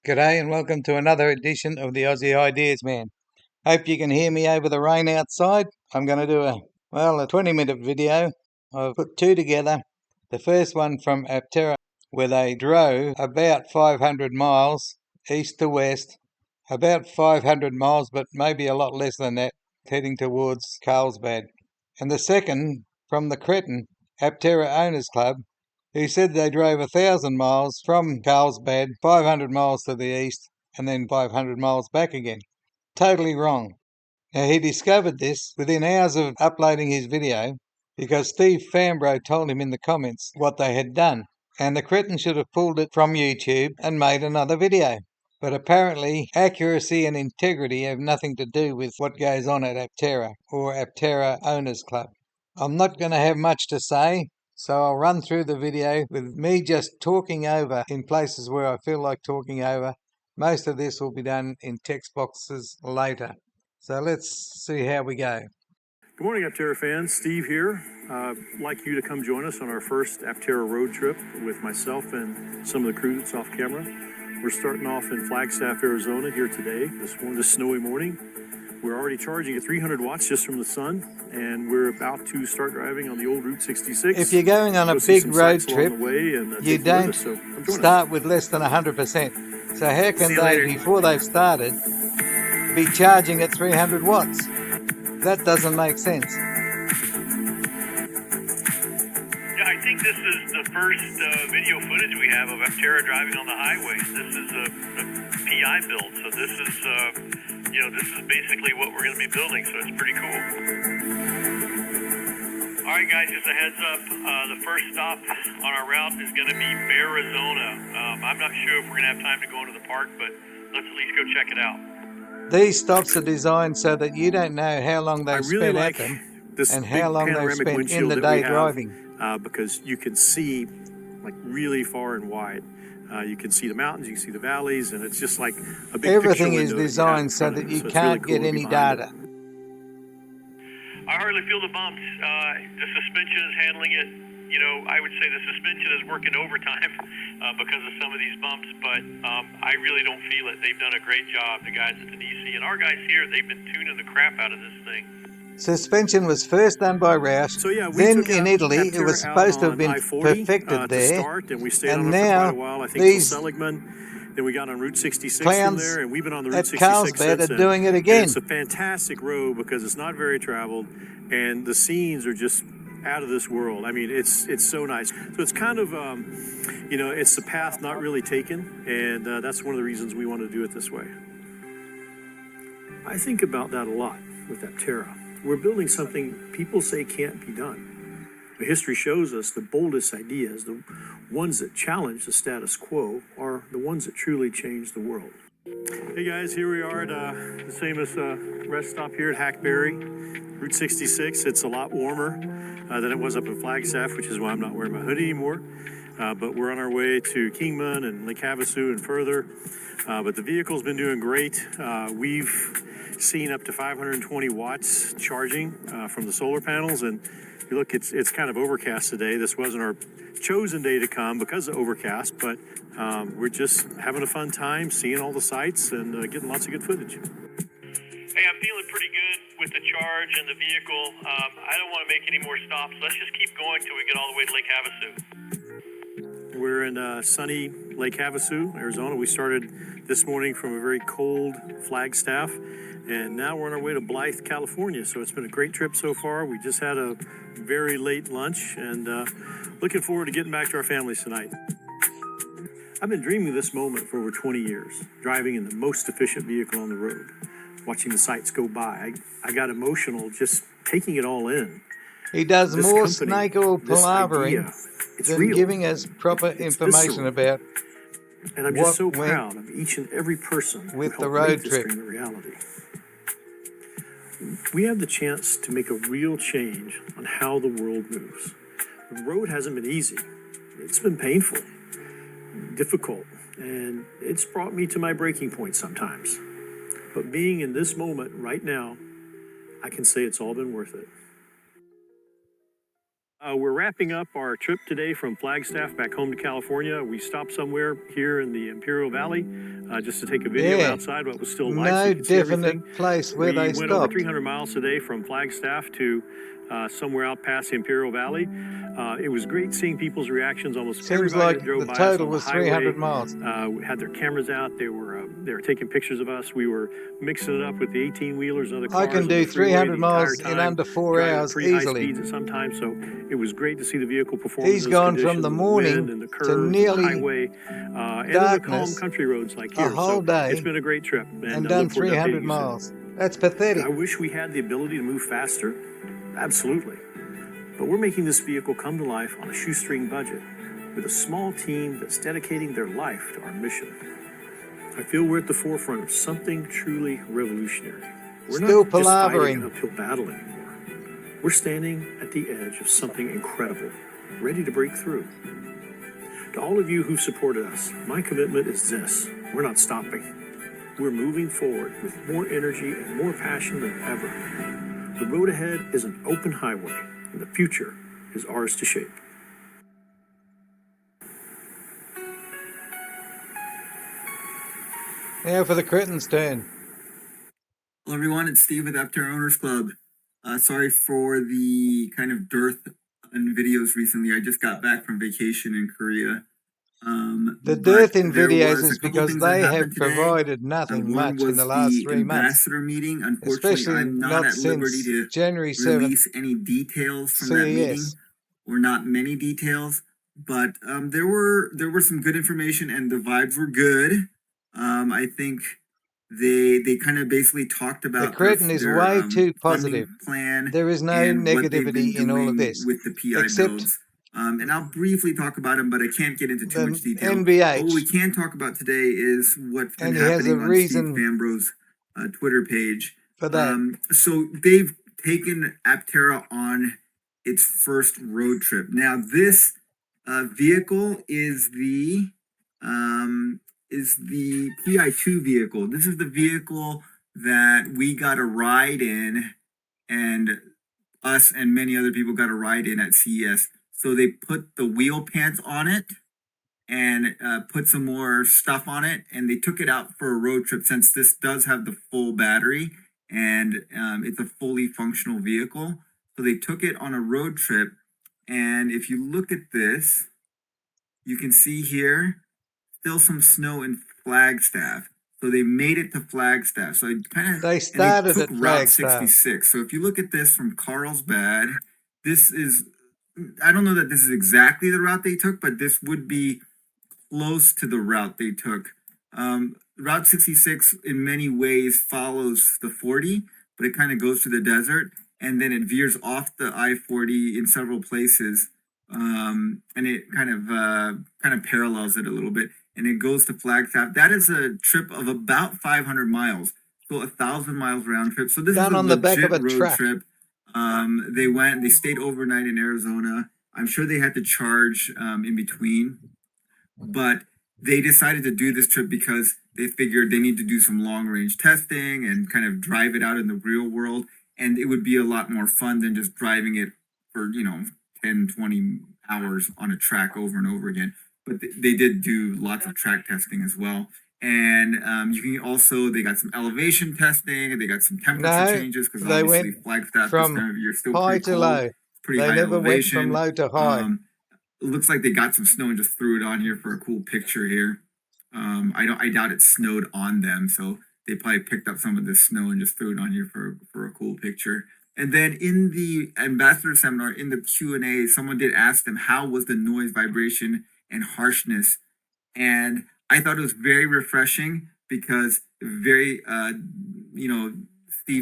G'day and welcome to another edition of the Aussie Ideas Man. Hope you can hear me over the rain outside. I'm going to do a 20-minute video. I've put two together. The first one from Aptera, where they drove about 500 miles east to west, about 500 miles, but maybe a lot less than that, heading towards Carlsbad. And the second from the Cretin, Aptera Owners Club, who said they drove 1,000 miles from Carlsbad, 500 miles to the east, and then 500 miles back again. Totally wrong. Now, he discovered this within hours of uploading his video because Steve Fambro told him in the comments what they had done, and the cretin should have pulled it from YouTube and made another video. But apparently, accuracy and integrity have nothing to do with what goes on at Aptera or Aptera Owners Club. I'm not going to have much to say, so I'll run through the video with me just talking over in places where I feel like talking over. Most of this will be done in text boxes later. So let's see how we go. Good morning, Aptera fans. Steve here. I'd like you to come join us on our first Aptera road trip with myself and some of the crew that's off camera. We're starting off in Flagstaff, Arizona here today, this snowy morning. We're already charging at 300 watts just from the sun, and we're about to start driving on the old Route 66. If you're going on a big road trip, you don't start with less than 100%. So how can they, before they've started, be charging at 300 watts? That doesn't make sense. Yeah, I think this is the first video footage we have of Aptera driving on the highway. This is a PI build, so this is this is basically what we're going to be building, so it's pretty cool. All right, guys, just a heads up, the first stop on our route is going to be Arizona. I'm not sure if we're going to have time to go into the park, but let's at least go check it out. These stops are designed so that you don't know how long they've spent at them and how long they've spent in the day driving. Because you can see like really far and wide. You can see the mountains, you can see the valleys, and it's just like a big Everything is designed so that you can't get any data. I hardly feel the bumps. The suspension is handling it. You know, I would say the suspension is working overtime because of some of these bumps, but I really don't feel it. They've done a great job, the guys at the DC. And our guys here, they've been tuning the crap out of this thing. Suspension was first done by Roush, then in Italy it was supposed to have been perfected there, and now these then we got on Route 66 clowns from there, and we've been on the Route at 66 Carlsbad are doing it again. It's a fantastic road because it's not very traveled, and the scenes are just out of this world. I mean, it's so nice. So it's kind of, it's the path not really taken, and that's one of the reasons we want to do it this way. I think about that a lot with Aptera. We're building something people say can't be done. But history shows us the boldest ideas, the ones that challenge the status quo, are the ones that truly change the world. Hey guys, here we are at the famous rest stop here at Hackberry, Route 66. It's a lot warmer than it was up in Flagstaff, which is why I'm not wearing my hoodie anymore. But we're on our way to Kingman and Lake Havasu and further. But the vehicle's been doing great. We've seen up to 520 watts charging from the solar panels, and you look, it's kind of overcast today. This wasn't our chosen day to come because of overcast, but we're just having a fun time, seeing all the sights and getting lots of good footage. Hey, I'm feeling pretty good with the charge and the vehicle. I don't want to make any more stops. Let's just keep going till we get all the way to Lake Havasu. We're in sunny Lake Havasu, Arizona. We started this morning from a very cold Flagstaff, and now we're on our way to Blythe, California. So it's been a great trip so far. We just had a very late lunch, and looking forward to getting back to our families tonight. I've been dreaming of this moment for over 20 years, driving in the most efficient vehicle on the road, watching the sights go by. I got emotional just taking it all in. He does more snake oil palavering than giving us proper information about and I'm just so proud of each and every person with the road trip. Reality. We have the chance to make a real change on how the world moves. The road hasn't been easy. It's been painful, difficult, and it's brought me to my breaking point sometimes. But being in this moment right now, I can say it's all been worth it. We're wrapping up our trip today from Flagstaff back home to California. We stopped somewhere here in the Imperial Valley just to take a video outside while it was still light so No you could see everything. definite place where We they went over stopped. 300 miles today from Flagstaff to somewhere out past the Imperial Valley. It was great seeing people's reactions. Almost Seems everybody like that drove the by us total on the was highway 300 miles. had their cameras out. They were taking pictures of us. We were mixing it up with the 18-wheelers and other cars I can on do the freeway 300 the miles entire in time, under 4 driving hours pretty high easily. speeds at some time. So it was great to see the vehicle perform in He's those gone conditions, from the wind morning and the to curves and the nearly highway and the calm darkness country roads like a here. whole So day it's been a great trip, and and I done look forward to 300 updating you soon. miles. That's pathetic. I wish we had the ability to move faster. Absolutely. But we're making this vehicle come to life on a shoestring budget with a small team that's dedicating their life to our mission. I feel we're at the forefront of something truly revolutionary. We're Still not just fighting palavering. an uphill battle anymore. We're standing at the edge of something incredible, ready to break through. To all of you who've supported us, my commitment is this: we're not stopping. We're moving forward with more energy and more passion than ever. The road ahead is an open highway, and the future is ours to shape. Now for the cretin's turn. Hello everyone, it's Steve with Aptera Owners Club. Sorry for the kind of dearth in videos recently. I just got back from vacation in Korea. The but dearth in there videos was a is couple because things that they have happened today. provided nothing One much in was the last the 3 months, ambassador meeting. Unfortunately, especially I'm not not at liberty since to January 7th release any details from that meeting, CES. or not many details. But there were some good information, and the vibes were good. I think they kind of basically talked The about cretin is their way too funding positive. plan There is no and what they've been negativity in all of doing this, with the PI except builds. And I'll briefly talk about them, but I can't get into too the much detail. But what we NBH, can talk about today is what's been and he has a happening on Steve reason Fambro's Twitter page. for that. So they've taken Aptera on its first road trip. Now this vehicle is the PI2 vehicle. This is the vehicle that we got a ride in, and us and many other people got a ride in at CES. So they put the wheel pants on it and put some more stuff on it, and they took it out for a road trip since this does have the full battery and it's a fully functional vehicle. So they took it on a road trip, and if you look at this, you can see here still some snow in Flagstaff. So they made it to Flagstaff. So it kind of They started took at Route Flagstaff. 66. So if you look at this from Carlsbad, this is, I don't know that this is exactly the route they took, but this would be close to the route they took. Route 66 in many ways follows the 40, but it kind of goes through the desert, and then it veers off the I-40 in several places, and it kind of parallels it a little bit, and it goes to Flagstaff. That is a trip of about 500 miles, so 1,000 miles round trip. So this Done is a on the back legit of a road truck. trip. They stayed overnight in Arizona. I'm sure they had to charge in between, but they decided to do this trip because they figured they need to do some long range testing and kind of drive it out in the real world. And it would be a lot more fun than just driving it for, 10, 20 hours on a track over and over again. But they did do lots of track testing as well. And you can also, they got some elevation testing, and they got some temperature No, changes because they obviously went Flagstaff this from time of year still high pretty to cold, low. pretty They high never went elevation. from low to high. It looks like they got some snow and just threw it on here for a cool picture here. I doubt it snowed on them, so they probably picked up some of this snow and just threw it on here for a cool picture. And then in the ambassador seminar, in the Q&A, someone did ask them how was the noise, vibration, and harshness, and I thought it was very refreshing because Steve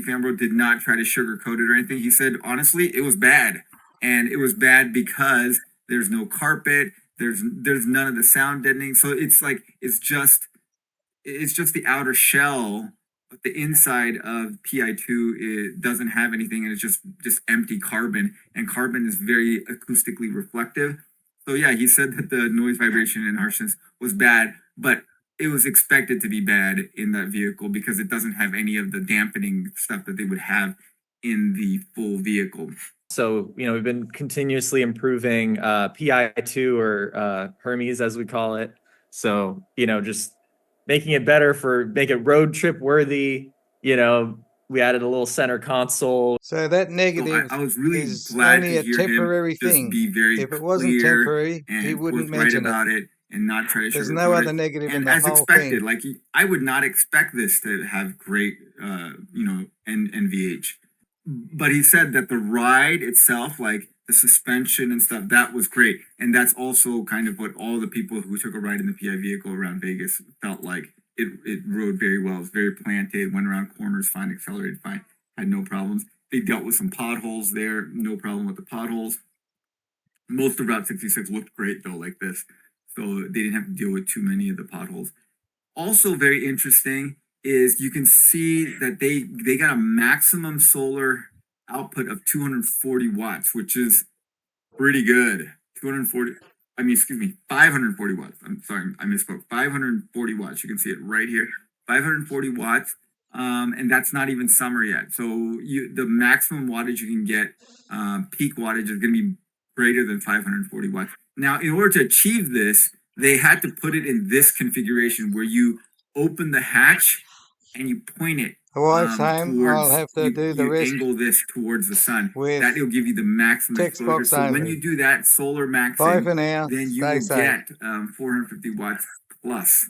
Fambro did not try to sugarcoat it or anything. He said honestly, it was bad, and it was bad because there's no carpet, there's none of the sound deadening. So it's like it's just the outer shell, but the inside of PI2 it doesn't have anything, and it's just empty carbon, and carbon is very acoustically reflective. So yeah, he said that the noise, vibration, and harshness was bad, but it was expected to be bad in that vehicle because it doesn't have any of the dampening stuff that they would have in the full vehicle. So, we've been continuously improving PI2 or Hermes, as we call it. So, just making it better make it road trip worthy. We added a little center console. So that negative I was really is glad only to a hear him temporary just thing. be very If it wasn't clear temporary, he and wouldn't forthright mention it. about it and not try to There's sugarcoat no it. other negative in And the as whole expected, thing. like I would not expect this to have great, NVH. But he said that the ride itself, like the suspension and stuff, that was great. And that's also kind of what all the people who took a ride in the PI vehicle around Vegas felt like. It rode very well. It was very planted, went around corners fine, accelerated fine, had no problems. They dealt with some potholes there, no problem with the potholes. Most of Route 66 looked great though, like this. So they didn't have to deal with too many of the potholes. Also very interesting is you can see that they got a maximum solar output of 240 watts, which is pretty good. 240, excuse me, 540 watts. I'm sorry, I misspoke. 540 watts. You can see it right here. 540 watts. And that's not even summer yet. So the maximum wattage you can get, peak wattage is going to be greater than 540 watts. Now, in order to achieve this, they had to put it in this configuration where you open the hatch and you point it The wife's home, I'll towards have to do the you rest angle this towards the sun. with That will give you the maximum text exposure. box So when only. you do that solar Bye maxing, for now. then you Stay will safe. get 450 watts plus.